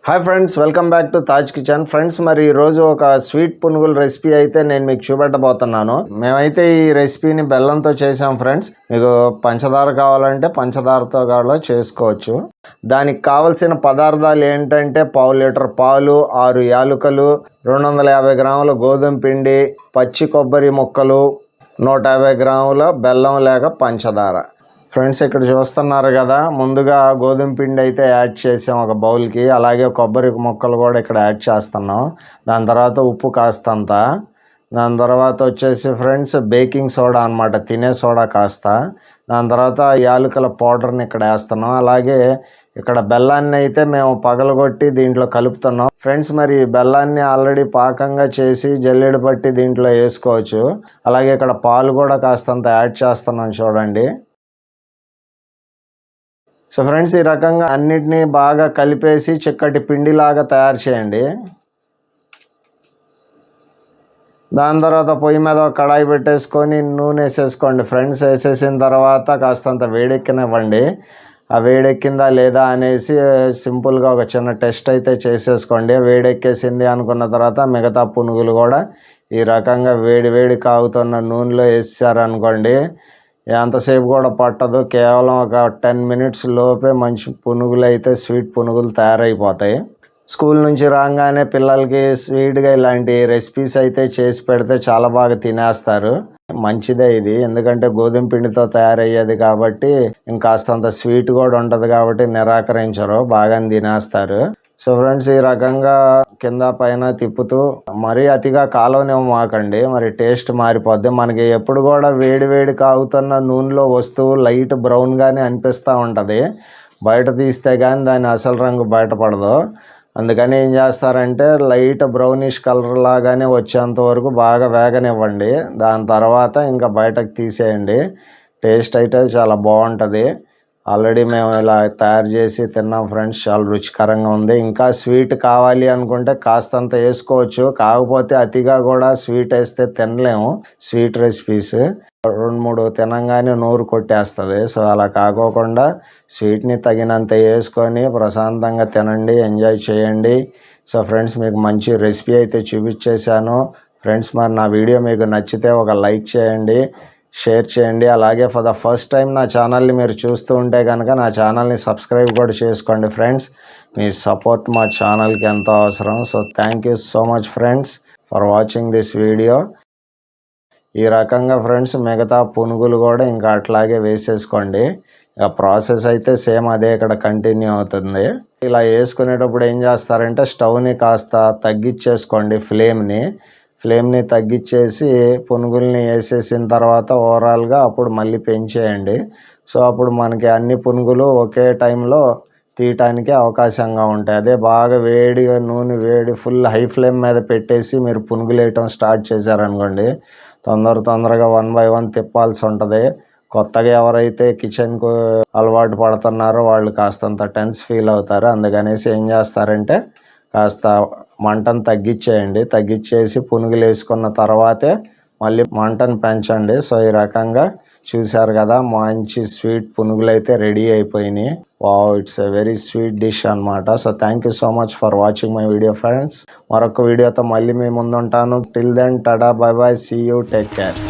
Hi friends, welcome back to Taj kitchen. Friends, మరి ఈరోజు ఒక స్వీట్ పునుగుల రెసిపీ అయితే నేను మీకు చూపెట్టబోతున్నాను. మేమైతే ఈ రెసిపీని బెల్లంతో చేసాం ఫ్రెండ్స్. మీకు పంచదార కావాలంటే పంచదారతో కూడా చేసుకోవచ్చు. దానికి కావలసిన పదార్థాలు ఏంటంటే 1/2 లీటర్ పాలు, 6 యాలకులు, 250 గ్రాముల గోధుమ పిండి, పచ్చి కొబ్బరి ముక్కలు, 150 గ్రాముల బెల్లం లేక పంచదార. ఫ్రెండ్స్, ఇక్కడ చూస్తున్నారు కదా, ముందుగా గోధుమ పిండి అయితే యాడ్ చేసాం ఒక బౌల్కి. అలాగే కొబ్బరి ముక్కలు కూడా ఇక్కడ యాడ్ చేస్తున్నాం. దాని తర్వాత ఉప్పు కాస్తంత. దాని తర్వాత వచ్చేసి ఫ్రెండ్స్ బేకింగ్ సోడా అనమాట, తినే సోడా కాస్త. దాని తర్వాత యాలకుల పౌడర్ని ఇక్కడ వేస్తున్నాం. అలాగే ఇక్కడ బెల్లాన్ని అయితే మేము పగలగొట్టి దీంట్లో కలుపుతున్నాం. ఫ్రెండ్స్, మరి బెల్లాన్ని ఆల్రెడీ పాకంగా చేసి జల్లెడ పట్టి దీంట్లో వేసుకోవచ్చు. అలాగే ఇక్కడ పాలు కూడా కాస్తంత యాడ్ చేస్తున్నాం చూడండి. సో ఫ్రెండ్స్, ఈ రకంగా అన్నిటినీ బాగా కలిపేసి చిక్కటి పిండిలాగా తయారు చేయండి. దాని తర్వాత పొయ్యి మీద ఒక కడాయి పెట్టేసుకొని నూనె వేసేసుకోండి ఫ్రెండ్స్. వేసేసిన తర్వాత కాస్తంత వేడెక్కనివ్వండి. ఆ వేడెక్కిందా లేదా అనేసి సింపుల్గా ఒక చిన్న టెస్ట్ అయితే చేసేసుకోండి. వేడెక్కేసింది అనుకున్న తర్వాత మిగతా పునుగులు కూడా ఈ రకంగా వేడి కాగుతున్న నూనెలో వేసారనుకోండి, ఎంతసేపు కూడా పట్టదు. కేవలం ఒక 10 మినిట్స్ లోపే మంచి పునుగులు అయితే స్వీట్ పునుగులు తయారైపోతాయి. స్కూల్ నుంచి రాగానే పిల్లలకి స్వీట్గా ఇలాంటి రెసిపీస్ అయితే చేసి పెడితే చాలా బాగా తినేస్తారు. మంచిదే ఇది, ఎందుకంటే గోధుమ పిండితో తయారయ్యేది కాబట్టి ఇంకాస్తంత స్వీట్ కూడా ఉంటుంది కాబట్టి నిరాకరించరు, బాగా తినేస్తారు. సో ఫ్రెండ్స్, ఈ రకంగా కింద పైన తిప్పుతూ మరీ అతిగా కాలవనివ్వమాకండి, మరి టేస్ట్ మారిపోద్ది. మనకి ఎప్పుడు కూడా వేడి కాగుతున్న నూనెలో వస్తువు లైట్ బ్రౌన్గానే అనిపిస్తూ ఉంటుంది. బయట తీస్తే కానీ దాని అసలు రంగు బయటపడదు. అందుకని ఏం చేస్తారంటే లైట్ బ్రౌనిష్ కలర్ లాగానే వచ్చేంత వరకు బాగా వేగనివ్వండి. దాని తర్వాత ఇంకా బయటకు తీసేయండి. టేస్ట్ అయితే చాలా బాగుంటుంది. ఆల్రెడీ మేము ఇలా తయారు చేసి తిన్నాం ఫ్రెండ్స్, చాలా రుచికరంగా ఉంది. ఇంకా స్వీట్ కావాలి అనుకుంటే కాస్తంత వేసుకోవచ్చు, కాకపోతే అతిగా కూడా స్వీట్ వేస్తే తినలేము. స్వీట్ రెసిపీస్ 2-3 తినంగానే నోరు కొట్టేస్తుంది. సో అలా కాకోకుండా స్వీట్ని తగినంత వేసుకొని ప్రశాంతంగా తినండి, ఎంజాయ్ చేయండి. సో ఫ్రెండ్స్, మీకు మంచి రెసిపీ అయితే చూపించేశాను ఫ్రెండ్స్. మరి నా వీడియో మీకు నచ్చితే ఒక లైక్ చేయండి, షేర్ చేయండి. అలాగే ఫర్ ద ఫస్ట్ టైం నా ఛానల్ని మీరు చూస్తూ ఉంటే కనుక నా ఛానల్ని సబ్స్క్రైబ్ కూడా చేసుకోండి ఫ్రెండ్స్. మీ సపోర్ట్ మా ఛానల్కి ఎంతో అవసరం. So thank you so much friends for watching this video. ఈ రకంగా ఫ్రెండ్స్ మిగతా పునుగులు కూడా ఇంకా అట్లాగే వేసేసుకోండి. ఇక ప్రాసెస్ అయితే సేమ్ అదే ఇక్కడ కంటిన్యూ అవుతుంది. ఇలా వేసుకునేటప్పుడు ఏం చేస్తారంటే స్టవ్ని కాస్త తగ్గించేసుకోండి, ఫ్లేమ్ని తగ్గించేసి పునుగుల్ని వేసేసిన తర్వాత ఓవరాల్గా అప్పుడు మళ్ళీ పెంచేయండి. సో అప్పుడు మనకి అన్ని పునుగులు ఒకే టైంలో తీయటానికి అవకాశంగా ఉంటాయి. అదే బాగా వేడిగా నూనె ఫుల్ హై ఫ్లేమ్ మీద పెట్టేసి మీరు పునుగులు వేయటం స్టార్ట్ చేశారనుకోండి, తొందరగా 1 by 1 తిప్పాల్సి ఉంటుంది. కొత్తగా ఎవరైతే కిచెన్కు అలవాటు పడుతున్నారో వాళ్ళు కాస్తంత టెన్స్ ఫీల్ అవుతారు. అందుకనేసి ఏం చేస్తారంటే కాస్త మంటను తగ్గించేసి పునుగులు వేసుకున్న తర్వాతే మళ్ళీ మంటను పెంచండి. సో ఈ రకంగా చూశారు కదా, మంచి స్వీట్ పునుగులు అయితే రెడీ అయిపోయినాయి. Wow, it's a very sweet dish అనమాట. So thank you so much for watching my video friends. మరొక వీడియోతో మళ్ళీ మీ ముందుంటాను. Till then tata, bye bye, see you, take care.